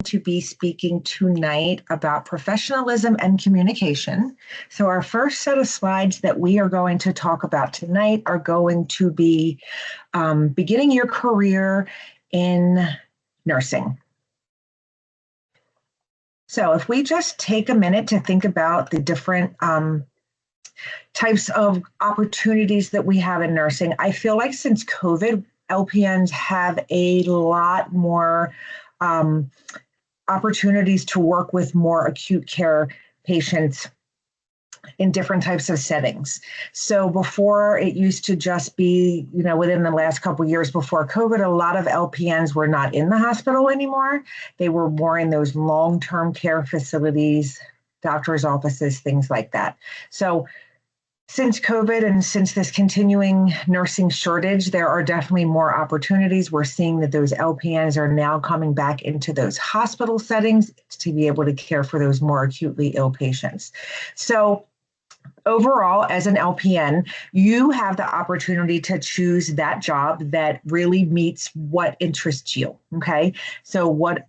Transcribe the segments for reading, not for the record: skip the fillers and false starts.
to be speaking tonight about professionalism and communication. So our first set of slides that we are going to talk about tonight are going to be beginning your career in nursing. So if we just take a minute to think about the different types of opportunities that we have in nursing, I feel like since COVID, LPNs have a lot more opportunities to work with more acute care patients in different types of settings. So before, it used to just be, within the last couple of years before COVID, a lot of LPNs were not in the hospital anymore. They were more in those long-term care facilities, doctor's offices, things like that. So since COVID and since this continuing nursing shortage, there are definitely more opportunities. We're seeing that those LPNs are now coming back into those hospital settings to be able to care for those more acutely ill patients. So overall, as an LPN, you have the opportunity to choose that job that really meets what interests you, okay? So what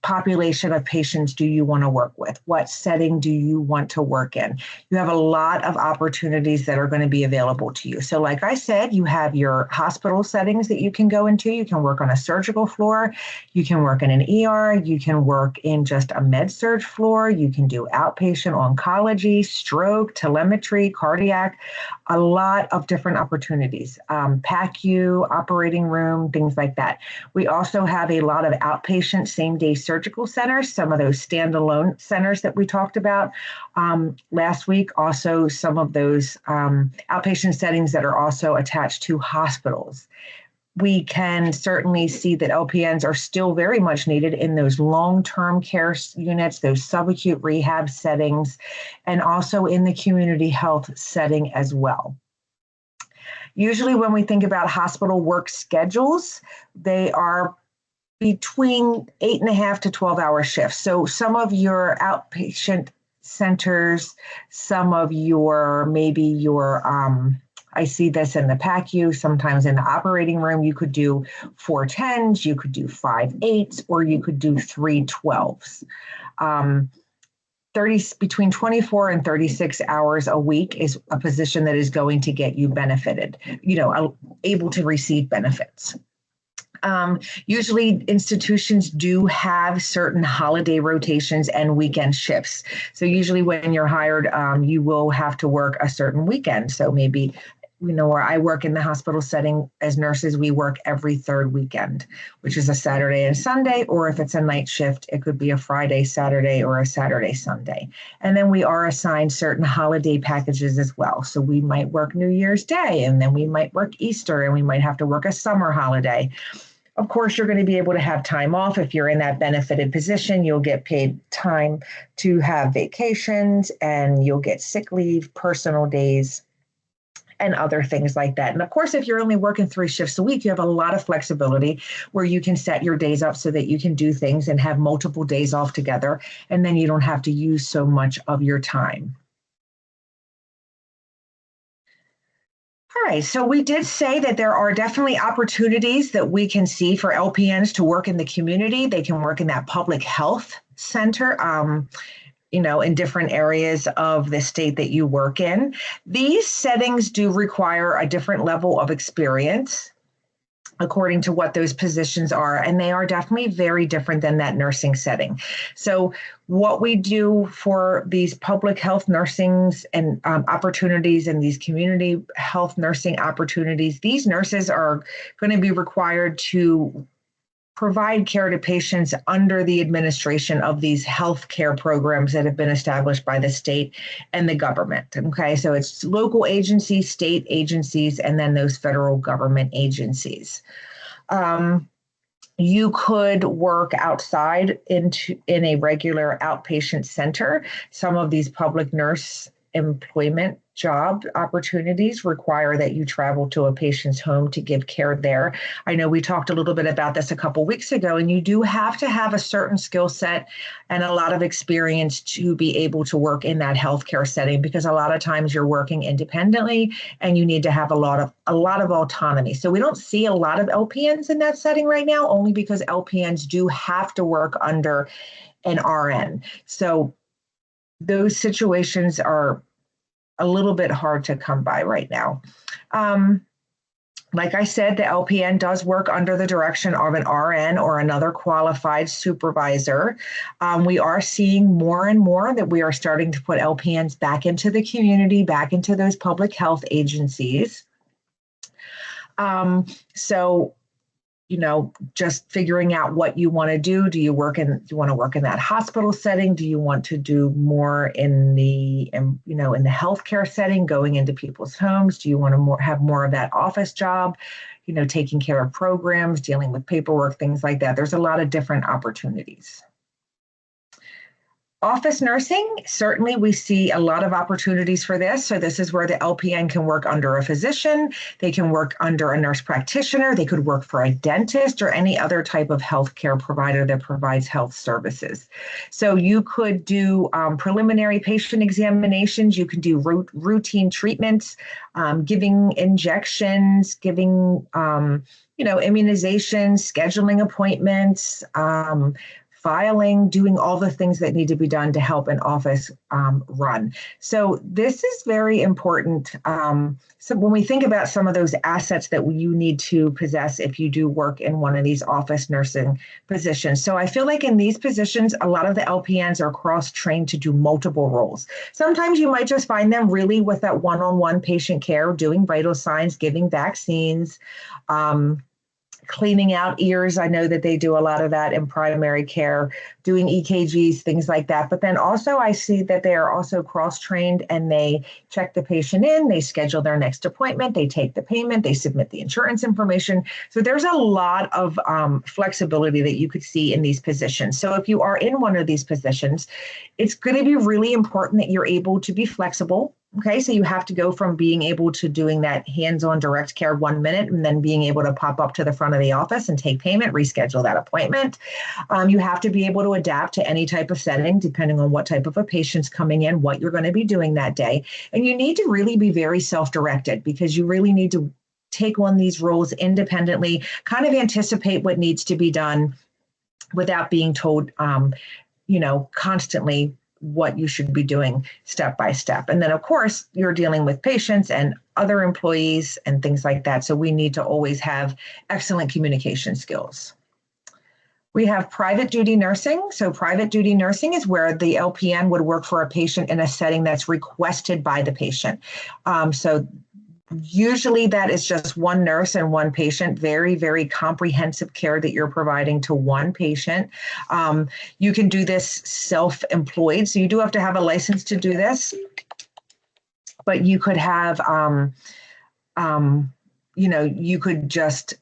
population of patients do you want to work with? What setting do you want to work in? You have a lot of opportunities that are going to be available to you. So like I said, you have your hospital settings that you can go into. You can work on a surgical floor. You can work in an ER. You can work in just a med-surg floor. You can do outpatient oncology, stroke, telemetry, cardiac, a lot of different opportunities. PACU, operating room, things like that. We also have a lot of outpatient same-day surgical centers, some of those standalone centers that we talked about last week. Also, some of those outpatient settings that are also attached to hospitals. We can certainly see that LPNs are still very much needed in those long-term care units, those subacute rehab settings, and also in the community health setting as well. Usually when we think about hospital work schedules, they are between 8.5 to 12-hour shifts. So some of your outpatient centers, some of your, maybe your, I see this in the PACU, sometimes in the operating room, you could do 4 10s, you could do 5 8s, or you could do 3 12s. Between 24 and 36 hours a week is a position that is going to get you benefited, able to receive benefits. Usually institutions do have certain holiday rotations and weekend shifts. So usually when you're hired, you will have to work a certain weekend. So maybe, where I work in the hospital setting as nurses, we work every third weekend, which is a Saturday and Sunday, or if it's a night shift, it could be a Friday, Saturday, or a Saturday, Sunday. And then we are assigned certain holiday packages as well. So we might work New Year's Day, and then we might work Easter, and we might have to work a summer holiday. Of course, you're going to be able to have time off. If you're in that benefited position, you'll get paid time to have vacations, and you'll get sick leave, personal days, and other things like that. And of course, if you're only working 3 shifts a week, you have a lot of flexibility where you can set your days up so that you can do things and have multiple days off together, and then you don't have to use so much of your time. All right, so we did say that there are definitely opportunities that we can see for LPNs to work in the community. They can work in that public health center, in different areas of the state that you work in. These settings do require a different level of experience according to what those positions are, and they are definitely very different than that nursing setting. So what we do for these public health nursings and opportunities and these community health nursing opportunities, these nurses are going to be required to provide care to patients under the administration of these health care programs that have been established by the state and the government. Okay, so it's local agencies, state agencies, and then those federal government agencies. You could work outside in a regular outpatient center. Some of these public nurse employment job opportunities require that you travel to a patient's home to give care there. I know we talked a little bit about this a couple weeks ago, and you do have to have a certain skill set and a lot of experience to be able to work in that healthcare setting, because a lot of times you're working independently and you need to have a lot of autonomy. So we don't see a lot of LPNs in that setting right now, only because LPNs do have to work under an RN. So those situations are a little bit hard to come by right now. Like I said, the LPN does work under the direction of an RN or another qualified supervisor. We are seeing more and more that we are starting to put LPNs back into the community, back into those public health agencies. So, just figuring out what you want to do. Do you want to work in that hospital setting? Do you want to do more in the, in the healthcare setting, going into people's homes? Do you want to have more of that office job, taking care of programs, dealing with paperwork, things like that? There's a lot of different opportunities. Office nursing, certainly we see a lot of opportunities for this. So this is where the LPN can work under a physician. They can work under a nurse practitioner. They could work for a dentist or any other type of healthcare provider that provides health services. So you could do preliminary patient examinations. You could do routine treatments, giving injections, giving, immunizations, scheduling appointments, filing, doing all the things that need to be done to help an office run. So this is very important. So when we think about some of those assets that you need to possess if you do work in one of these office nursing positions. So I feel like in these positions, a lot of the LPNs are cross-trained to do multiple roles. Sometimes you might just find them really with that one-on-one patient care, doing vital signs, giving vaccines, cleaning out ears. I know that they do a lot of that in primary care, doing EKGs, things like that. But then also I see that they are also cross-trained and they check the patient in, they schedule their next appointment, they take the payment, they submit the insurance information. So there's a lot of flexibility that you could see in these positions. So if you are in one of these positions, it's going to be really important that you're able to be flexible. Okay, so you have to go from being able to doing that hands-on direct care 1 minute and then being able to pop up to the front of the office and take payment, reschedule that appointment. You have to be able to adapt to any type of setting, depending on what type of a patient's coming in, what you're going to be doing that day. And you need to really be very self-directed, because you really need to take on these roles independently, kind of anticipate what needs to be done without being told, constantly what you should be doing step by step. And then, of course, you're dealing with patients and other employees and things like that. So we need to always have excellent communication skills. We have private duty nursing. So private duty nursing is where the LPN would work for a patient in a setting that's requested by the patient. So usually that is just one nurse and one patient, very, very comprehensive care that you're providing to one patient. You can do this self-employed. So you do have to have a license to do this, but you could have, you could just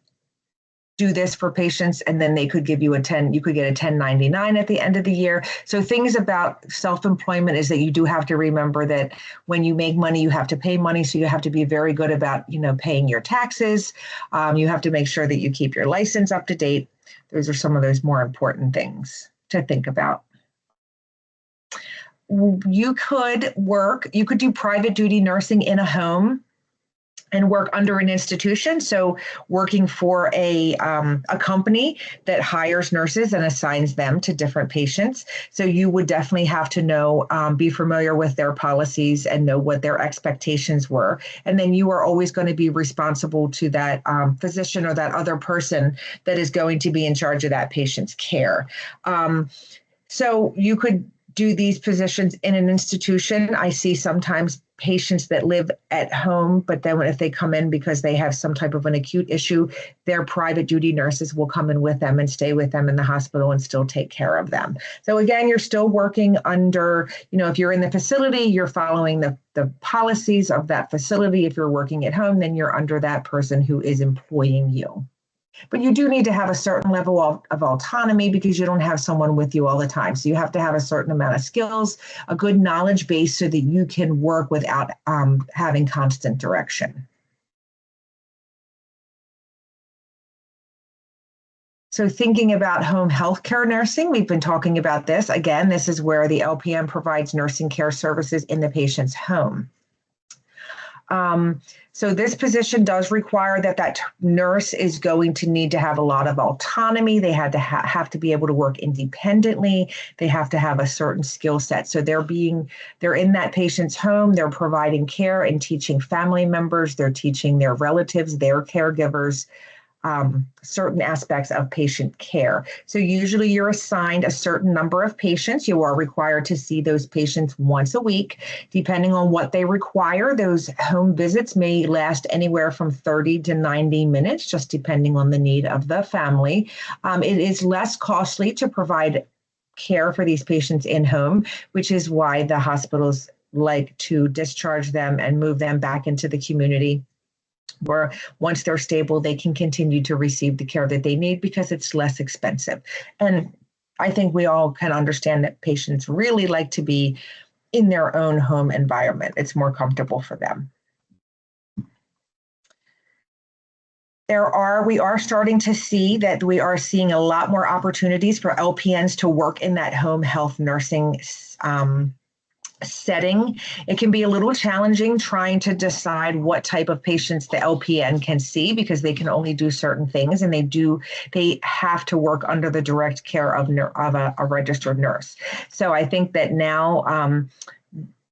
do this for patients, and then they could give you you could get a 1099 at the end of the year. So things about self-employment is that you do have to remember that when you make money, you have to pay money. So you have to be very good about, paying your taxes. You have to make sure that you keep your license up to date. Those are some of those more important things to think about. You could do private duty nursing in a home and work under an institution. So working for a company that hires nurses and assigns them to different patients. So you would definitely have to know, be familiar with their policies and know what their expectations were. And then you are always going to be responsible to that physician or that other person that is going to be in charge of that patient's care. So you could do these positions in an institution. I see sometimes patients that live at home, but then if they come in because they have some type of an acute issue, their private duty nurses will come in with them and stay with them in the hospital and still take care of them. So again, you're still working under, if you're in the facility, you're following the policies of that facility. If you're working at home, then you're under that person who is employing you. But you do need to have a certain level of autonomy because you don't have someone with you all the time. So you have to have a certain amount of skills, a good knowledge base so that you can work without having constant direction. So thinking about home healthcare nursing, we've been talking about this. Again, this is where the LPN provides nursing care services in the patient's home. So this position does require that nurse is going to need to have a lot of autonomy. They had to have to be able to work independently. They have to have a certain skill set. So they're in that patient's home. They're providing care and teaching family members. They're teaching their relatives, their caregivers, certain aspects of patient care. So usually you're assigned a certain number of patients. You are required to see those patients once a week. Depending on what they require, those home visits may last anywhere from 30 to 90 minutes, just depending on the need of the family. It is less costly to provide care for these patients in home, which is why the hospitals like to discharge them and move them back into the community, where once they're stable, they can continue to receive the care that they need because it's less expensive. And I think we all can understand that patients really like to be in their own home environment. It's more comfortable for them. We are starting to see that we are seeing a lot more opportunities for LPNs to work in that home health nursing setting. It can be a little challenging trying to decide what type of patients the LPN can see because they can only do certain things, and they have to work under the direct care of a registered nurse. So I think that now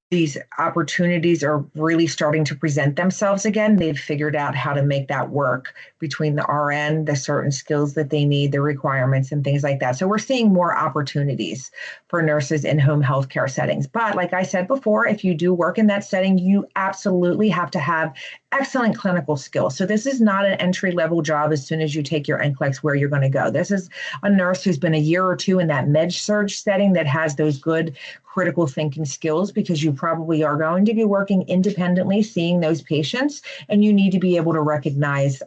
these opportunities are really starting to present themselves again. They've figured out how to make that work between the RN, the certain skills that they need, the requirements and things like that. So we're seeing more opportunities for nurses in home healthcare settings. But like I said before, if you do work in that setting, you absolutely have to have excellent clinical skills. So this is not an entry-level job as soon as you take your NCLEX where you're going to go. This is a nurse who's been a year or two in that med-surg setting that has those good critical thinking skills, because you probably are going to be working independently, seeing those patients, and you need to be able to recognize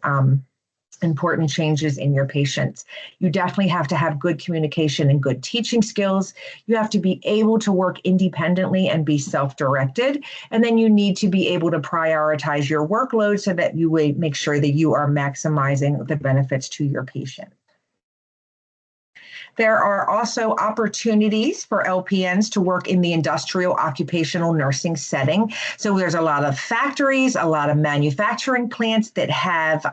important changes in your patients. You definitely have to have good communication and good teaching skills. You have to be able to work independently and be self-directed. And then you need to be able to prioritize your workload so that you will make sure that you are maximizing the benefits to your patient. There are also opportunities for LPNs to work in the industrial occupational nursing setting. So there's a lot of factories, a lot of manufacturing plants that have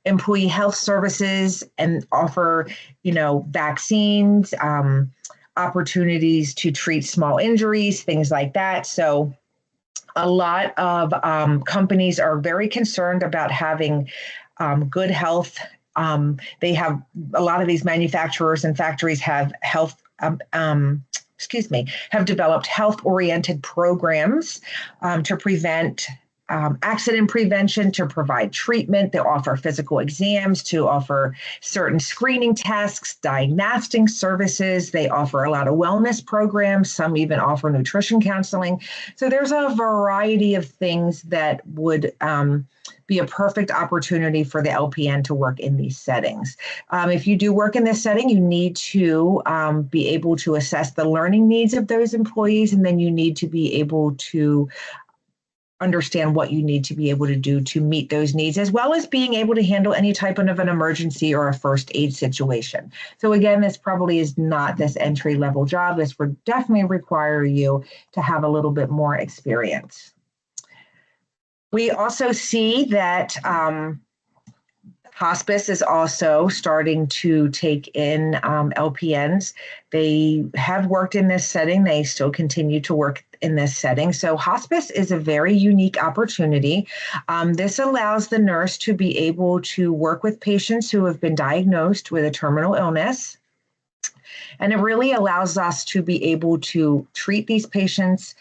employee health services and offer, vaccines, opportunities to treat small injuries, things like that. So a lot of companies are very concerned about having good health. They have a lot of these manufacturers and factories have have developed health-oriented programs to prevent accident prevention, to provide treatment. They offer physical exams, to offer certain screening tests, diagnostic services. They offer a lot of wellness programs. Some even offer nutrition counseling. So there's a variety of things that would be a perfect opportunity for the LPN to work in these settings. If you do work in this setting, you need to be able to assess the learning needs of those employees, and then you need to be able to understand what you need to be able to do to meet those needs, as well as being able to handle any type of an emergency or a first aid situation. So again, this probably is not this entry-level job. This would definitely require you to have a little bit more experience. We also see that hospice is also starting to take in LPNs. They have worked in this setting. They still continue to work in this setting. So hospice is a very unique opportunity. This allows the nurse to be able to work with patients who have been diagnosed with a terminal illness. And it really allows us to be able to treat these patients,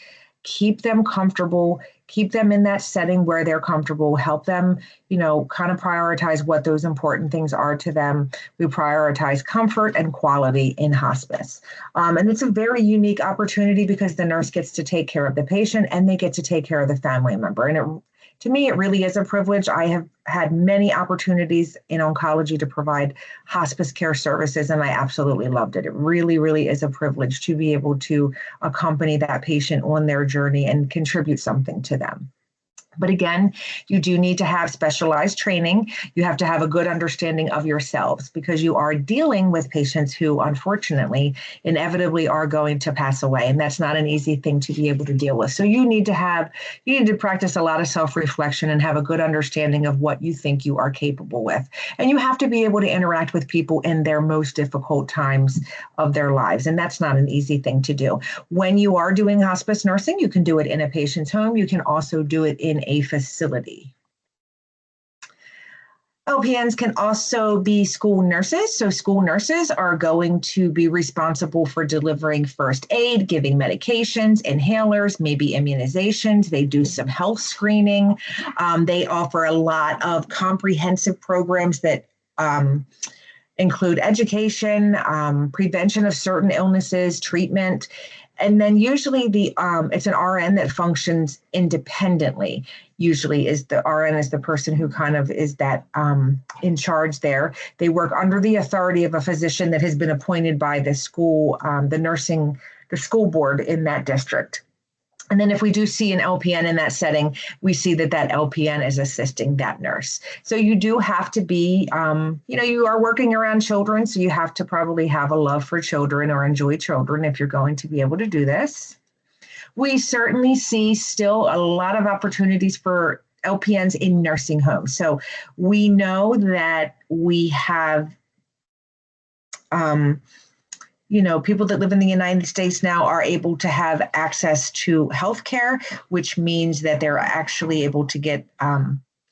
keep them comfortable, keep them in that setting where they're comfortable, help them, kind of prioritize what those important things are to them. We prioritize comfort and quality in hospice. And it's a very unique opportunity because the nurse gets to take care of the patient and they get to take care of the family member. And to me, it really is a privilege. I have had many opportunities in oncology to provide hospice care services, and I absolutely loved it. It really, really is a privilege to be able to accompany that patient on their journey and contribute something to them. But again, you do need to have specialized training. You have to have a good understanding of yourselves because you are dealing with patients who, unfortunately, inevitably are going to pass away. And that's not an easy thing to be able to deal with. So you need to practice a lot of self-reflection and have a good understanding of what you think you are capable with. And you have to be able to interact with people in their most difficult times of their lives. And that's not an easy thing to do. When you are doing hospice nursing, you can do it in a patient's home. You can also do it in a facility. LPNs can also be school nurses. So school nurses are going to be responsible for delivering first aid, giving medications, inhalers, maybe immunizations. They do some health screening. They offer a lot of comprehensive programs that include education, prevention of certain illnesses, treatment. And then usually it's an RN that functions independently. Usually is the RN is the person who kind of is that in charge there. They work under the authority of a physician that has been appointed by the school, the school board in that district. And then if we do see an LPN in that setting, we see that LPN is assisting that nurse. So you do have to be, you are working around children, so you have to probably have a love for children or enjoy children if you're going to be able to do this. We certainly see still a lot of opportunities for LPNs in nursing homes. So we know that we have people that live in the United States now are able to have access to health care, which means that they're actually able to get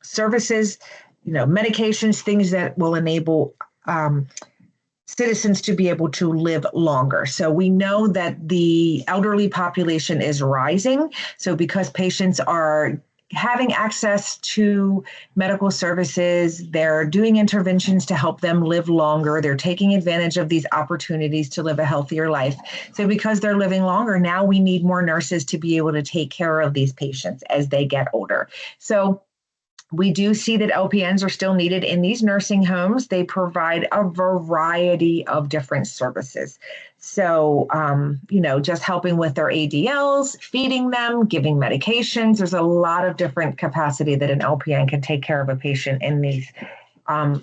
services, medications, things that will enable citizens to be able to live longer. So we know that the elderly population is rising. So because patients are having access to medical services, they're doing interventions to help them live longer. They're taking advantage of these opportunities to live a healthier life. So because they're living longer, now we need more nurses to be able to take care of these patients as they get older. So we do see that LPNs are still needed in these nursing homes. They provide a variety of different services. So, just helping with their ADLs, feeding them, giving medications. There's a lot of different capacity that an LPN can take care of a patient in these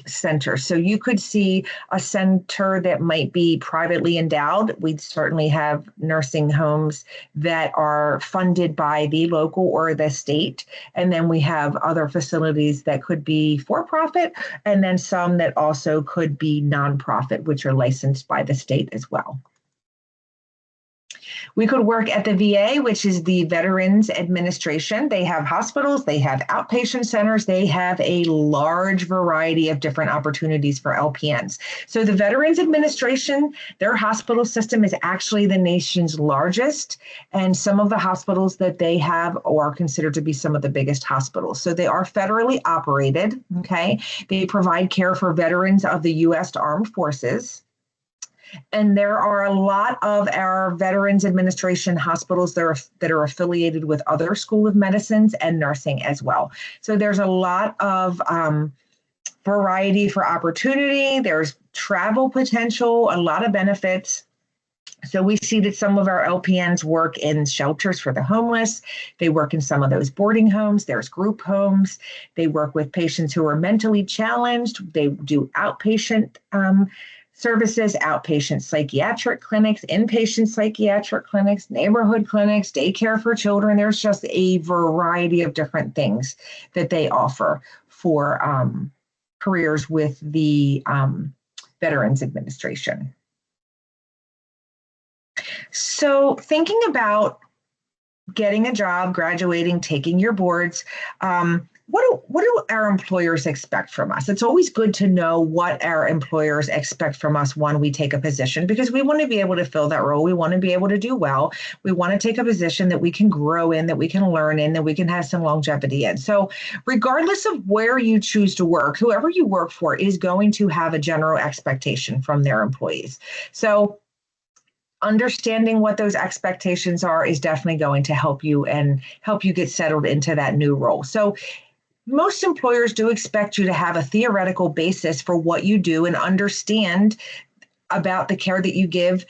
centers. So you could see a center that might be privately endowed. We certainly have nursing homes that are funded by the local or the state. And then we have other facilities that could be for profit, and then some that also could be nonprofit, which are licensed by the state as well. We could work at the VA, which is the Veterans Administration. They have hospitals, they have outpatient centers, they have a large variety of different opportunities for LPNs. So the Veterans Administration, their hospital system is actually the nation's largest, and some of the hospitals that they have are considered to be some of the biggest hospitals. So they are federally operated, okay? They provide care for veterans of the U.S. Armed Forces. And there are a lot of our Veterans Administration hospitals that are affiliated with other School of Medicines and nursing as well. So there's a lot of variety for opportunity. There's travel potential, a lot of benefits. So we see that some of our LPNs work in shelters for the homeless. They work in some of those boarding homes. There's group homes. They work with patients who are mentally challenged. They do outpatient services, outpatient psychiatric clinics, inpatient psychiatric clinics, neighborhood clinics, daycare for children. There's just a variety of different things that they offer for careers with the Veterans Administration. So thinking about getting a job, graduating, taking your boards, what do our employers expect from us? It's always good to know what our employers expect from us when we take a position, because we want to be able to fill that role. We want to be able to do well. We want to take a position that we can grow in, that we can learn in, that we can have some longevity in. So regardless of where you choose to work, whoever you work for is going to have a general expectation from their employees. So understanding what those expectations are is definitely going to help you and help you get settled into that new role. So most employers do expect you to have a theoretical basis for what you do and understand about the care that you give.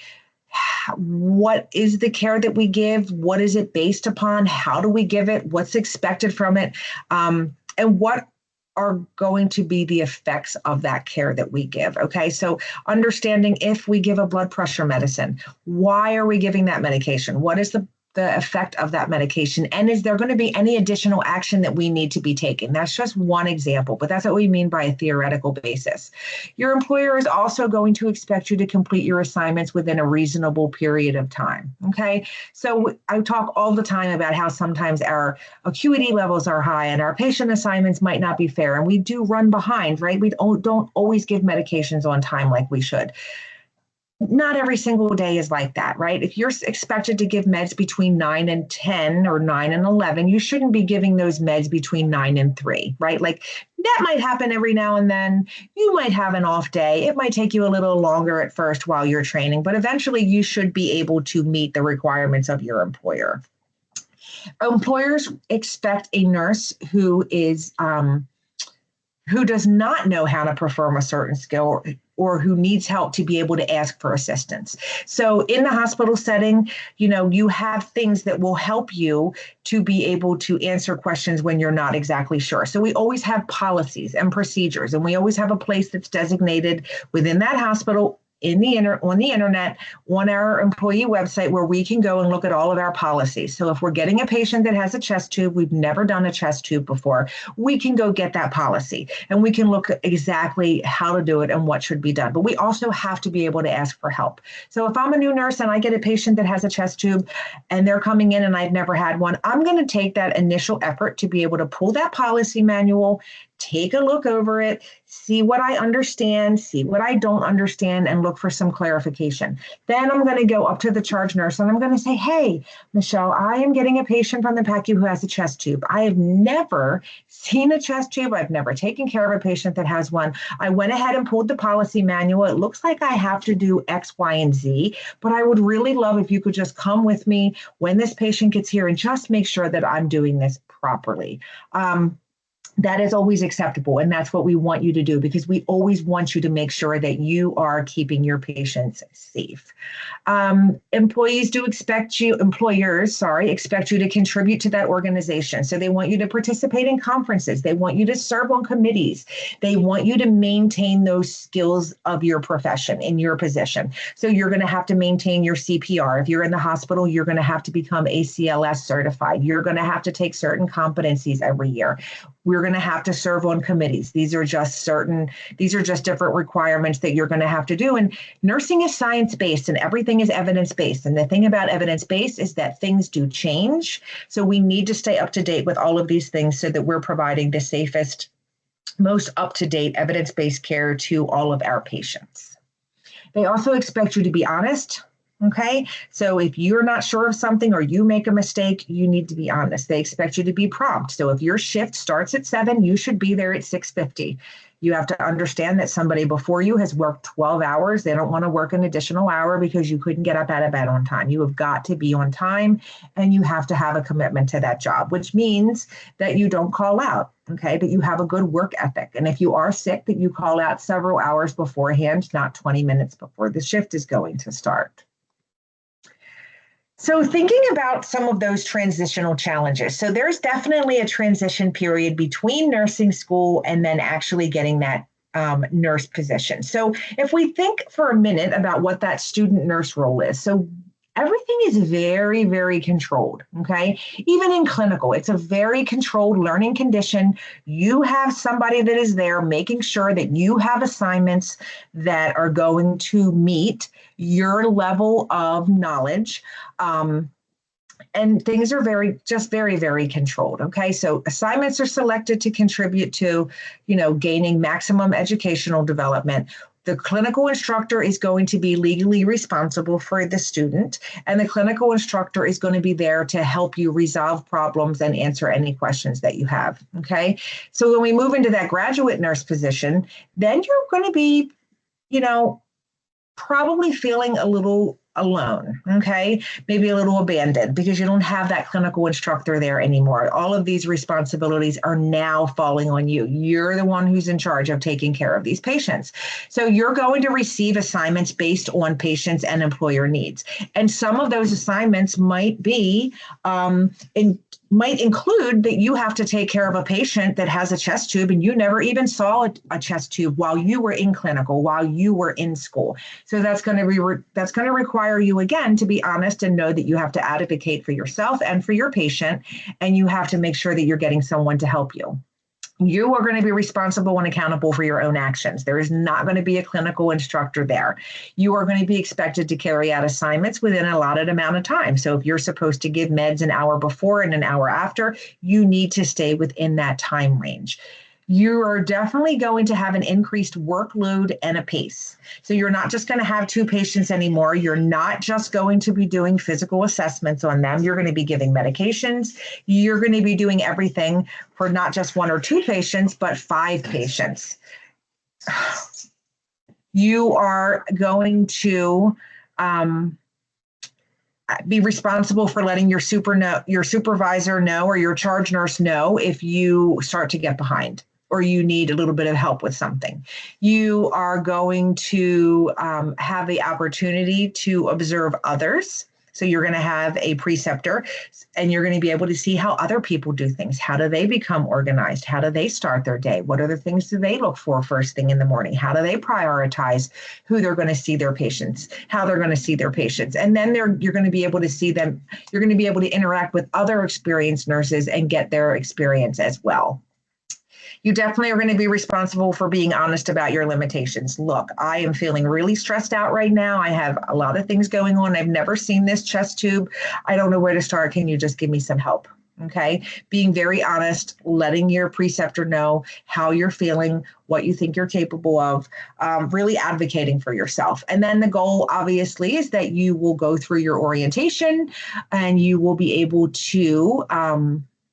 What is the care that we give? What is it based upon? How do we give it? What's expected from it? And what are going to be the effects of that care that we give. Okay, so understanding if we give a blood pressure medicine, why are we giving that medication? What is the effect of that medication? And is there going to be any additional action that we need to be taken? That's just one example, but that's what we mean by a theoretical basis. Your employer is also going to expect you to complete your assignments within a reasonable period of time. Okay, so I talk all the time about how sometimes our acuity levels are high and our patient assignments might not be fair, and we do run behind, right? We don't always give medications on time like we should. Not every single day is like that, right? If you're expected to give meds between 9 and 10 or 9 and 11, you shouldn't be giving those meds between 9 and 3, right? Like that might happen every now and then. You might have an off day. It might take you a little longer at first while you're training, but eventually you should be able to meet the requirements of your employer. Employers expect a nurse who does not know how to perform a certain skill or who needs help to be able to ask for assistance. So in the hospital setting, you have things that will help you to be able to answer questions when you're not exactly sure. So we always have policies and procedures, and we always have a place that's designated within that hospital on the internet, on our employee website, where we can go and look at all of our policies. So if we're getting a patient that has a chest tube, we've never done a chest tube before, we can go get that policy and we can look at exactly how to do it and what should be done. But we also have to be able to ask for help. So if I'm a new nurse and I get a patient that has a chest tube and they're coming in and I've never had one, I'm going to take that initial effort to be able to pull that policy manual, take a look over it, see what I understand, see what I don't understand, and look for some clarification. Then I'm going to go up to the charge nurse and I'm going to say, hey, Michelle, I am getting a patient from the PACU who has a chest tube. I have never seen a chest tube. I've never taken care of a patient that has one. I went ahead and pulled the policy manual. It looks like I have to do X, Y, and Z, but I would really love if you could just come with me when this patient gets here and just make sure that I'm doing this properly. That is always acceptable. And that's what we want you to do, because we always want you to make sure that you are keeping your patients safe. Employers expect you to contribute to that organization. So they want you to participate in conferences. They want you to serve on committees. They want you to maintain those skills of your profession in your position. So you're going to have to maintain your CPR. If you're in the hospital, you're going to have to become ACLS certified. You're going to have to take certain competencies every year. We're going to have to serve on committees. These are just different requirements that you're going to have to do. And nursing is science-based and everything is evidence-based. And the thing about evidence-based is that things do change. So we need to stay up to date with all of these things so that we're providing the safest, most up-to-date evidence-based care to all of our patients. They also expect you to be honest. Okay, so if you're not sure of something or you make a mistake, you need to be honest. They expect you to be prompt. So if your shift starts at 7, you should be there at 6:50. You have to understand that somebody before you has worked 12 hours. They don't want to work an additional hour because you couldn't get up out of bed on time. You have got to be on time and you have to have a commitment to that job, which means that you don't call out. Okay, but you have a good work ethic. And if you are sick, that you call out several hours beforehand, not 20 minutes before the shift is going to start. So thinking about some of those transitional challenges. So there's definitely a transition period between nursing school and then actually getting that nurse position. So if we think for a minute about what that student nurse role is. So everything is very, very controlled, okay? Even in clinical, it's a very controlled learning condition. You have somebody that is there making sure that you have assignments that are going to meet your level of knowledge. And things are very, very controlled, okay? So assignments are selected to contribute to, gaining maximum educational development. The clinical instructor is going to be legally responsible for the student, and the clinical instructor is going to be there to help you resolve problems and answer any questions that you have, okay? So when we move into that graduate nurse position, then you're going to be, probably feeling a little alone, okay? Maybe a little abandoned because you don't have that clinical instructor there anymore. All of these responsibilities are now falling on you. You're the one who's in charge of taking care of these patients. So you're going to receive assignments based on patients and employer needs. And some of those assignments might be might include that you have to take care of a patient that has a chest tube and you never even saw a chest tube while you were in clinical, while you were in school. So that's going to require you again to be honest and know that you have to advocate for yourself and for your patient, and you have to make sure that you're getting someone to help you. You are going to be responsible and accountable for your own actions. There is not going to be a clinical instructor there. You are going to be expected to carry out assignments within an allotted amount of time. So if you're supposed to give meds an hour before and an hour after, you need to stay within that time range. You are definitely going to have an increased workload and a pace. So you're not just going to have 2 patients anymore. You're not just going to be doing physical assessments on them. You're going to be giving medications. You're going to be doing everything for not just 1 or 2 patients, but 5 patients. You are going to be responsible for letting your supervisor know or your charge nurse know if you start to get behind or you need a little bit of help with something. You are going to have the opportunity to observe others. So you're going to have a preceptor and you're going to be able to see how other people do things. How do they become organized? How do they start their day? What other things do they look for first thing in the morning? How do they prioritize who they're going to see their patients, how they're going to see their patients? And then you're going to be able to see them. You're going to be able to interact with other experienced nurses and get their experience as well. You definitely are going to be responsible for being honest about your limitations. Look, I am feeling really stressed out right now. I have a lot of things going on. I've never seen this chest tube. I don't know where to start. Can you just give me some help? Okay. Being very honest, letting your preceptor know how you're feeling, what you think you're capable of, really advocating for yourself. And then the goal, obviously, is that you will go through your orientation and you will be able to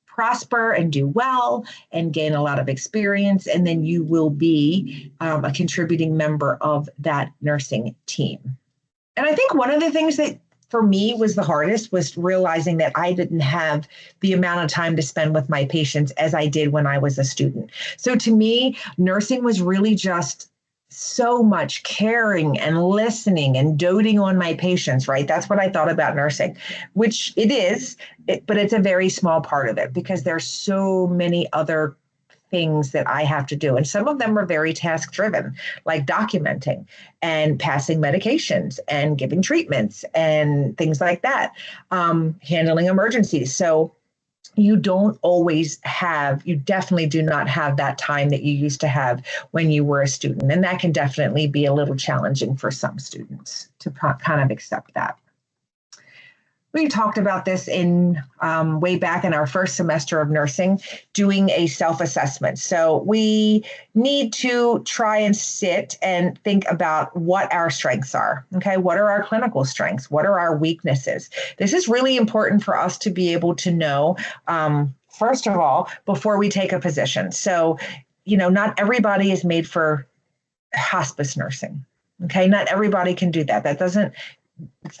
prosper and do well and gain a lot of experience. And then you will be a contributing member of that nursing team. And I think one of the things that for me was the hardest was realizing that I didn't have the amount of time to spend with my patients as I did when I was a student. So to me, nursing was really just so much caring and listening and doting on my patients, right? That's what I thought about nursing, which it is, but it's a very small part of it because there's so many other things that I have to do. And some of them are very task driven, like documenting and passing medications and giving treatments and things like that, handling emergencies. So you definitely do not have that time that you used to have when you were a student. And that can definitely be a little challenging for some students to kind of accept that. We talked about this in way back in our first semester of nursing, doing a self-assessment. So we need to try and sit and think about what our strengths are. Okay, what are our clinical strengths? What are our weaknesses? This is really important for us to be able to know, first of all, before we take a position. So, not everybody is made for hospice nursing. Okay, not everybody can do that.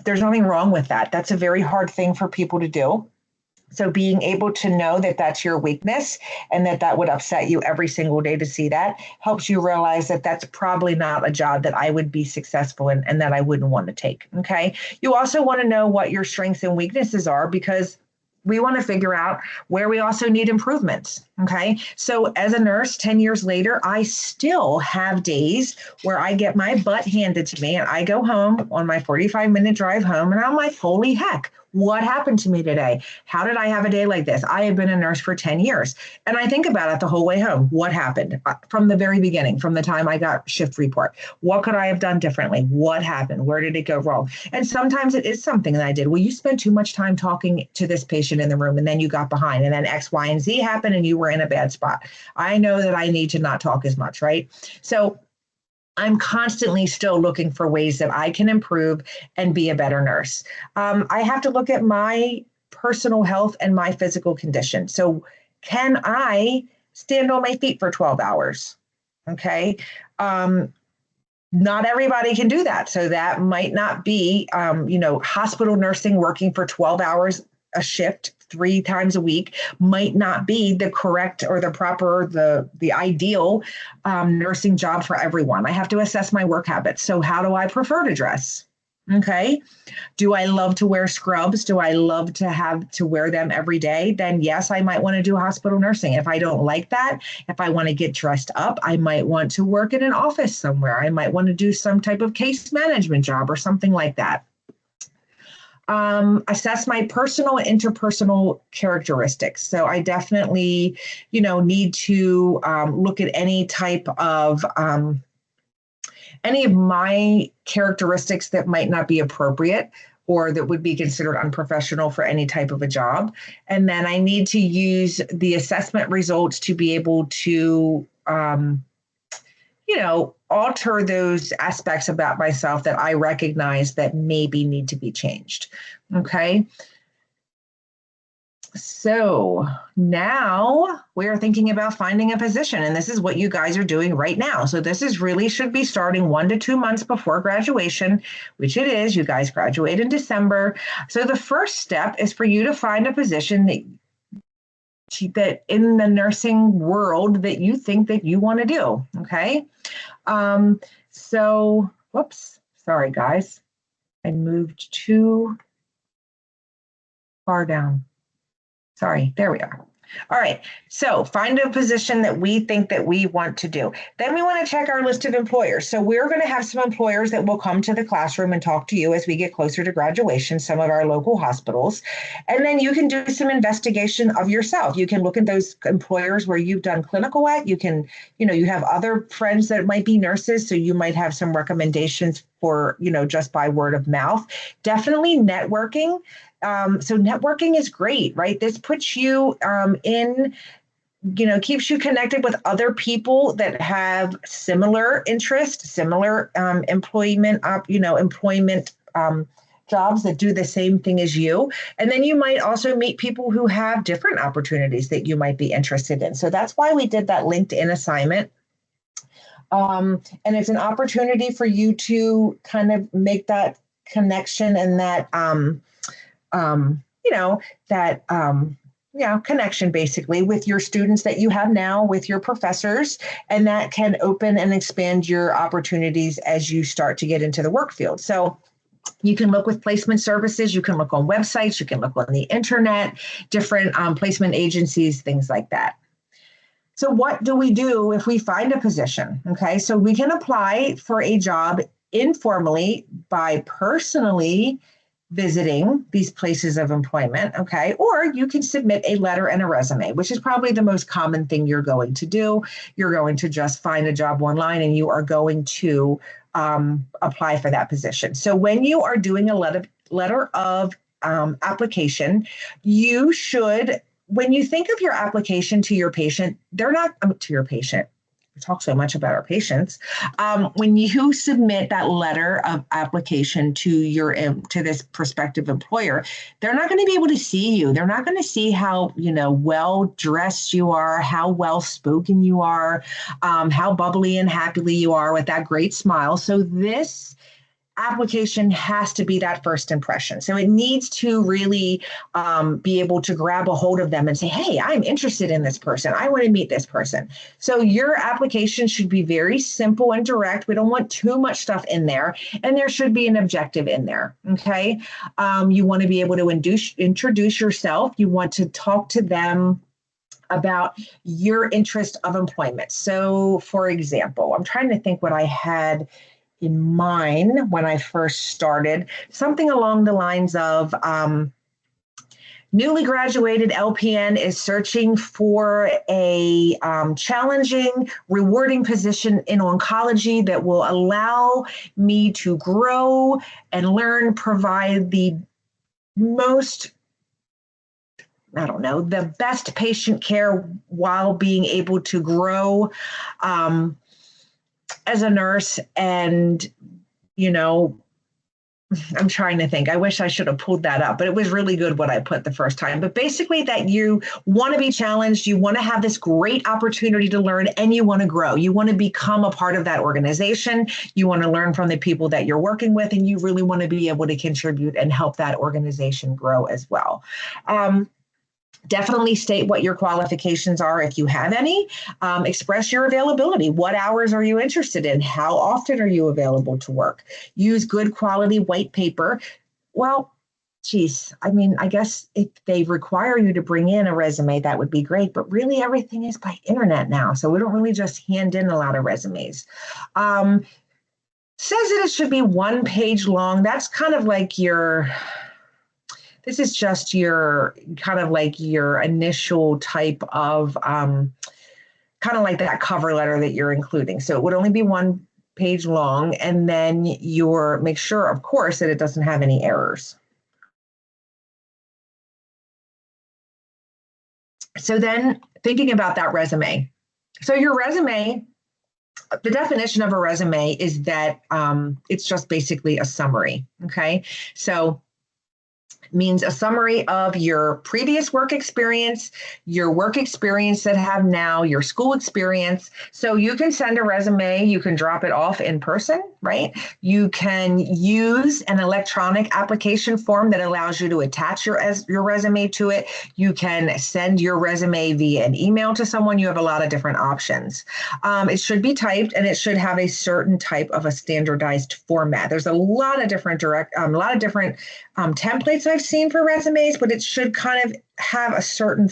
There's nothing wrong with that. That's a very hard thing for people to do. So being able to know that that's your weakness and that would upset you every single day to see that helps you realize that that's probably not a job that I would be successful in and that I wouldn't want to take. Okay. You also want to know what your strengths and weaknesses are because we want to figure out where we also need improvements. Okay. So as a nurse, 10 years later, I still have days where I get my butt handed to me and I go home on my 45-minute drive home and I'm like, holy heck, what happened to me today? How did I have a day like this? I have been a nurse for 10 years. And I think about it the whole way home. What happened from the very beginning, from the time I got shift report? What could I have done differently? What happened? Where did it go wrong? And sometimes it is something that I did. Well, you spent too much time talking to this patient in the room and then you got behind and then X, Y, and Z happened and you were in a bad spot. I know that I need to not talk as much, right? So I'm constantly still looking for ways that I can improve and be a better nurse. I have to look at my personal health and my physical condition. So can I stand on my feet for 12 hours? Okay. Not everybody can do that. So that might not be, hospital nursing working for 12 hours a shift 3 times a week might not be the correct or the proper, the ideal nursing job for everyone. I have to assess my work habits. So how do I prefer to dress? Okay. Do I love to wear scrubs? Do I love to have to wear them every day? Then yes, I might want to do hospital nursing. If I don't like that, if I want to get dressed up, I might want to work in an office somewhere. I might want to do some type of case management job or something like that. Assess my personal and interpersonal characteristics. So I definitely, need to look at any type of any of my characteristics that might not be appropriate or that would be considered unprofessional for any type of a job. And then I need to use the assessment results to be able to, alter those aspects about myself that I recognize that maybe need to be changed. Okay. So now we're thinking about finding a position, and this is what you guys are doing right now. So this is really should be starting 1 to 2 months before graduation, which it is. You guys graduate in December. So the first step is for you to find a position that in the nursing world that you think that you want to do. Okay. Whoops, sorry guys. I moved too far down. Sorry, there we are. All right, so find a position that we think that we want to do. Then we want to check our list of employers. So we're going to have some employers that will come to the classroom and talk to you as we get closer to graduation, some of our local hospitals. And then you can do some investigation of yourself. You can look at those employers where you've done clinical at. You can, you have other friends that might be nurses, so you might have some recommendations for, just by word of mouth. Definitely networking. So networking is great, right? This puts you keeps you connected with other people that have similar interests, similar employment jobs that do the same thing as you. And then you might also meet people who have different opportunities that you might be interested in. So that's why we did that LinkedIn assignment. And it's an opportunity for you to kind of make that connection and that connection basically with your students that you have now, with your professors, and that can open and expand your opportunities as you start to get into the work field. So you can look with placement services, you can look on websites, you can look on the internet, different placement agencies, things like that. So what do we do if we find a position? Okay, so we can apply for a job informally by personally visiting these places of employment, okay? Or you can submit a letter and a resume, which is probably the most common thing you're going to do. You're going to just find a job online and you are going to apply for that position. So when you are doing a letter of application, you should, when you think of your application to your patient, they're not to your patient. We talk so much about our patients. When you submit that letter of application to this prospective employer, they're not going to be able to see you. They're not going to see how well dressed you are, how well spoken you are, how bubbly and happily you are with that great smile. So this application has to be that first impression. So it needs to really be able to grab a hold of them and say, hey, I'm interested in this person. I want to meet this person. So your application should be very simple and direct. We don't want too much stuff in there. And there should be an objective in there. Okay. You want to be able to introduce yourself. You want to talk to them about your interest of employment. So for example, I'm trying to think what I had in mind when I first started, something along the lines of newly graduated LPN is searching for a challenging, rewarding position in oncology that will allow me to grow and learn, provide the most, the best patient care while being able to grow as a nurse and, I'm trying to think. I wish I should have pulled that up, but it was really good what I put the first time. But basically, that you want to be challenged, you want to have this great opportunity to learn, and you want to grow. You want to become a part of that organization. You want to learn from the people that you're working with, and you really want to be able to contribute and help that organization grow as well. Definitely state what your qualifications are if you have any. Express your availability. What hours are you interested in? How often are you available to work? Use good quality white paper. Well, geez, I mean, I guess if they require you to bring in a resume, that would be great. But really, everything is by internet now. So we don't really just hand in a lot of resumes. Says that it should be 1 page long. That's kind of like this is just your kind of like your initial type of kind of like that cover letter that you're including. So it would only be 1 page long, and then make sure, of course, that it doesn't have any errors. So then thinking about that resume. So your resume, the definition of a resume is that it's just basically a summary. Okay. So means a summary of your previous work experience, your work experience that have now, your school experience. So you can send a resume, you can drop it off in person, right? You can use an electronic application form that allows you to attach your resume to it. You can send your resume via an email to someone. You have a lot of different options. It should be typed, and it should have a certain type of a standardized format. There's a lot of different templates I've seen for resumes, but it should kind of have a certain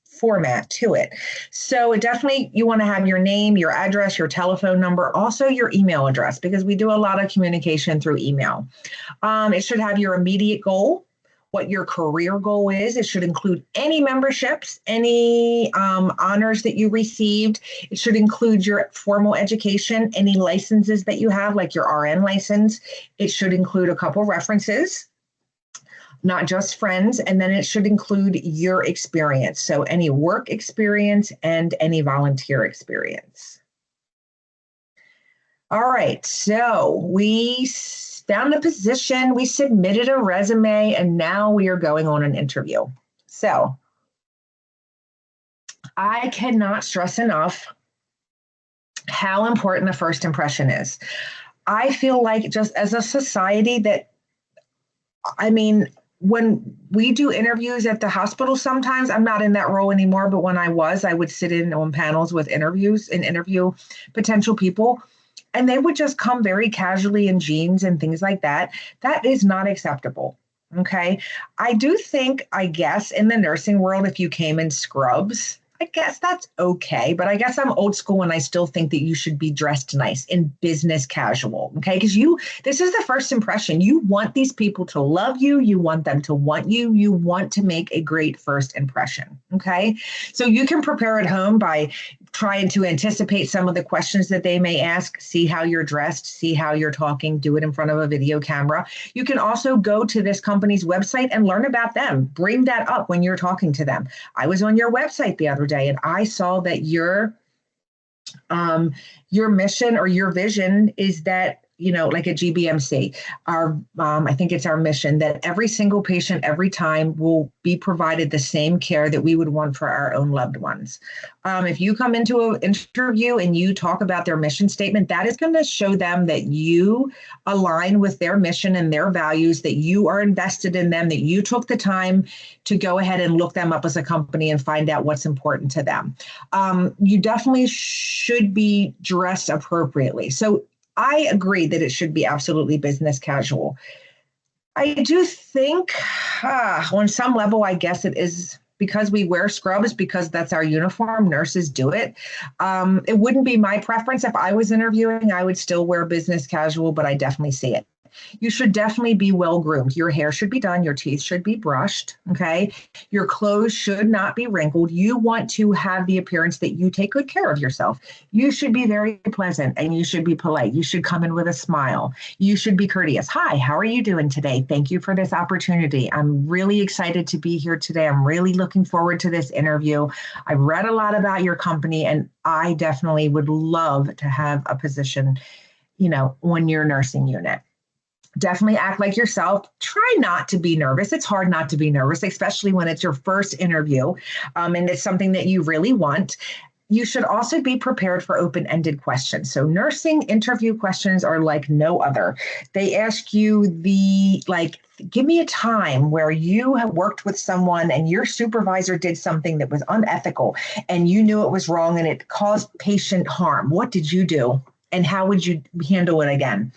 format to it. So you want to have your name, your address, your telephone number, also your email address, because we do a lot of communication through email. It should have your immediate goal, what your career goal is. It should include any memberships, any honors that you received. It should include your formal education, any licenses that you have, like your RN license. It should include a couple references, not just friends, and then it should include your experience. So any work experience and any volunteer experience. All right, so we found a position, we submitted a resume, and now we are going on an interview. So I cannot stress enough how important the first impression is. I feel like just as a society when we do interviews at the hospital, sometimes I'm not in that role anymore, but when I would sit in on panels with interviews and interview potential people, and they would just come very casually in jeans and things like that. That is not acceptable. Okay. I do think, I guess, in the nursing world, if you came in scrubs, I guess that's okay. But I guess I'm old school and I still think that you should be dressed nice in business casual. Okay. Because this is the first impression. You want these people to love you. You want them to want you. You want to make a great first impression. Okay. So you can prepare at home by trying to anticipate some of the questions that they may ask, see how you're dressed, see how you're talking, do it in front of a video camera. You can also go to this company's website and learn about them. Bring that up when you're talking to them. I was on your website the other day and I saw that your mission or your vision is that, like a GBMC, I think it's our mission that every single patient every time will be provided the same care that we would want for our own loved ones. If you come into an interview and you talk about their mission statement, that is going to show them that you align with their mission and their values, that you are invested in them, that you took the time to go ahead and look them up as a company and find out what's important to them. You definitely should be dressed appropriately. So I agree that it should be absolutely business casual. I do think on some level, I guess it is because we wear scrubs, because that's our uniform. Nurses do it. It wouldn't be my preference. If I was interviewing, I would still wear business casual, but I definitely see it. You should definitely be well groomed. Your hair should be done. Your teeth should be brushed. Okay. Your clothes should not be wrinkled. You want to have the appearance that you take good care of yourself. You should be very pleasant and you should be polite. You should come in with a smile. You should be courteous. Hi, how are you doing today? Thank you for this opportunity. I'm really excited to be here today. I'm really looking forward to this interview. I've read a lot about your company and I definitely would love to have a position, on your nursing unit. Definitely act like yourself. Try not to be nervous. It's hard not to be nervous, especially when it's your first interview, and it's something that you really want. You should also be prepared for open-ended questions. So nursing interview questions are like no other. They ask you give me a time where you have worked with someone and your supervisor did something that was unethical and you knew it was wrong and it caused patient harm. What did you do? And how would you handle it again?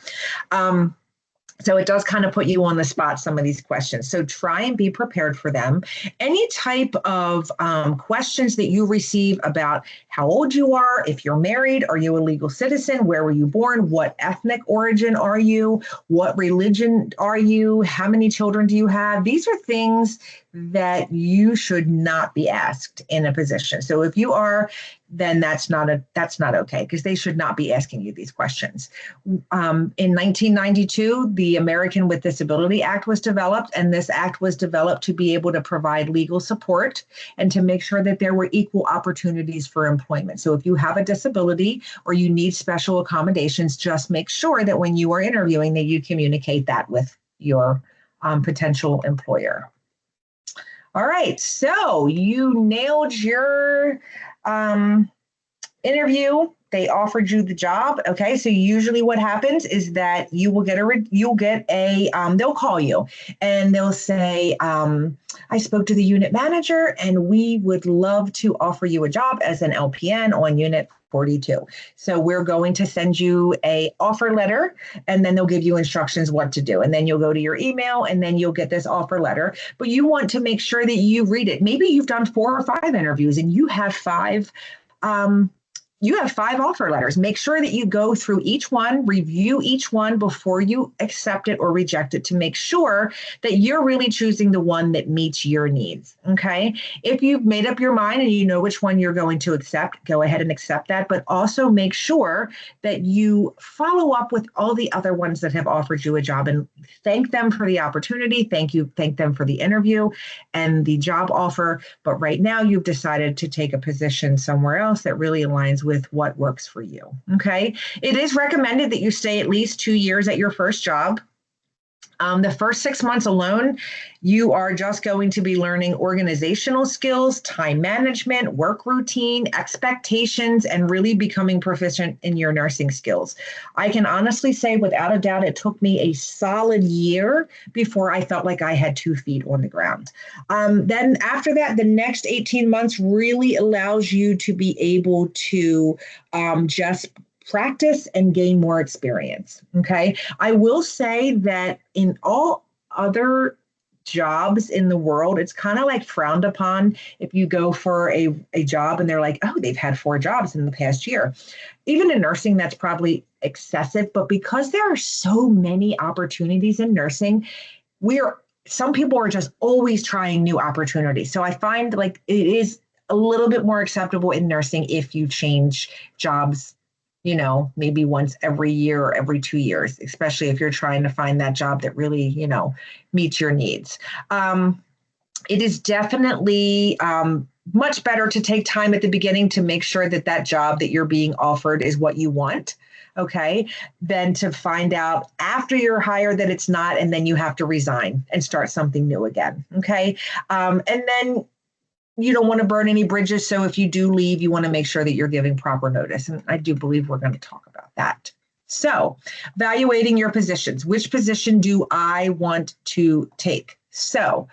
So it does kind of put you on the spot, some of these questions. So try and be prepared for them. Any type of questions that you receive about how old you are, if you're married, are you a legal citizen, where were you born, what ethnic origin are you, what religion are you, how many children do you have? These are things that you should not be asked in a position. So if you are, then that's not okay, because they should not be asking you these questions. In 1992, the American with Disability Act was developed, and this act was developed to be able to provide legal support and to make sure that there were equal opportunities for employment. So if you have a disability or you need special accommodations, just make sure that when you are interviewing that you communicate that with your potential employer. All right, so you nailed your interview. They offered you the job. Okay, so usually what happens is that you will get they'll call you and they'll say, I spoke to the unit manager and we would love to offer you a job as an LPN on unit 42. So we're going to send you a offer letter, and then they'll give you instructions what to do. And then you'll go to your email and then you'll get this offer letter, but you want to make sure that you read it. Maybe you've done 4 or 5 interviews and you have 5 offer letters. Make sure that you go through each one, review each one before you accept it or reject it to make sure that you're really choosing the one that meets your needs. Okay. If you've made up your mind and you know which one you're going to accept, go ahead and accept that, but also make sure that you follow up with all the other ones that have offered you a job and thank them for the opportunity. Thank them for the interview and the job offer. But right now you've decided to take a position somewhere else that really aligns with what works for you. Okay. It is recommended that you stay at least 2 years at your first job. The first 6 months alone, you are just going to be learning organizational skills, time management, work routine, expectations, and really becoming proficient in your nursing skills. I can honestly say without a doubt, it took me a solid year before I felt like I had 2 feet on the ground. Then after that, the next 18 months really allows you to be able to just practice and gain more experience. Okay. I will say that in all other jobs in the world, it's kind of like frowned upon if you go for a job and they're like, oh, they've had 4 jobs in the past year. Even in nursing, that's probably excessive. But because there are so many opportunities in nursing, some people are just always trying new opportunities. So I find like it is a little bit more acceptable in nursing if you change jobs, maybe once every year or every 2 years, especially if you're trying to find that job that really, meets your needs. It is definitely much better to take time at the beginning to make sure that that job that you're being offered is what you want, okay, than to find out after you're hired that it's not, and then you have to resign and start something new again, okay? And then you don't want to burn any bridges. So if you do leave, you want to make sure that you're giving proper notice. And I do believe we're going to talk about that. So evaluating your positions. Which position do I want to take? So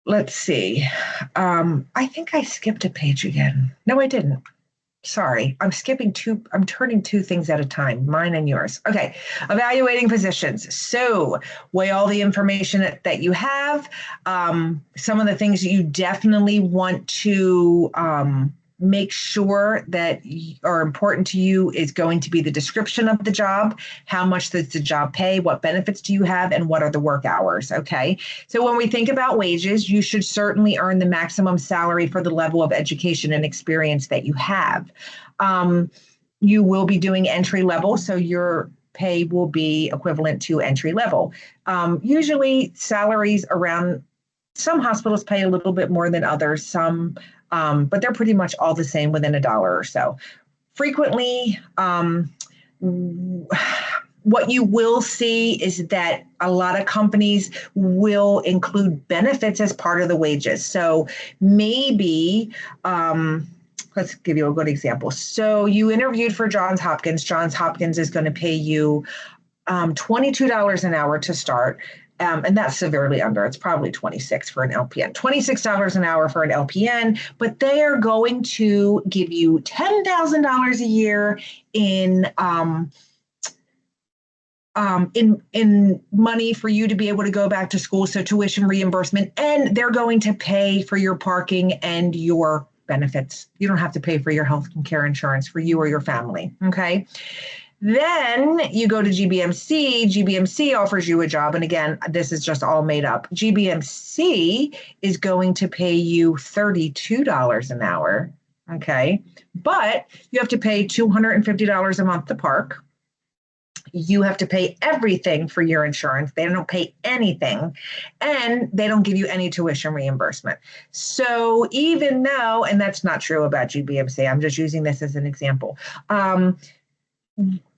let's see. I think I skipped a page again. No, I didn't. Sorry, I'm turning 2 things at a time, mine and yours. Okay, evaluating positions. So weigh all the information that you have. Some of the things that you definitely want to make sure that are important to you is going to be the description of the job. How much does the job pay? What benefits do you have? And what are the work hours? Okay. So when we think about wages, you should certainly earn the maximum salary for the level of education and experience that you have. You will be doing entry level, so your pay will be equivalent to entry level. Usually salaries around, some hospitals pay a little bit more than others, but they're pretty much all the same within $1 or so. Frequently, what you will see is that a lot of companies will include benefits as part of the wages. So maybe, let's give you a good example. So you interviewed for Johns Hopkins. Johns Hopkins is going to pay you $22 an hour to start. And that's severely under. It's probably 26 for an LPN, $26 an hour for an LPN, but they are going to give you $10,000 a year in money for you to be able to go back to school, so tuition reimbursement, and they're going to pay for your parking and your benefits. You don't have to pay for your health care insurance for you or your family, okay? Then you go to GBMC. GBMC offers you a job. And again, this is just all made up. GBMC is going to pay you $32 an hour. Okay. But you have to pay $250 a month to park. You have to pay everything for your insurance. They don't pay anything, and they don't give you any tuition reimbursement. So even though, and that's not true about GBMC, I'm just using this as an example.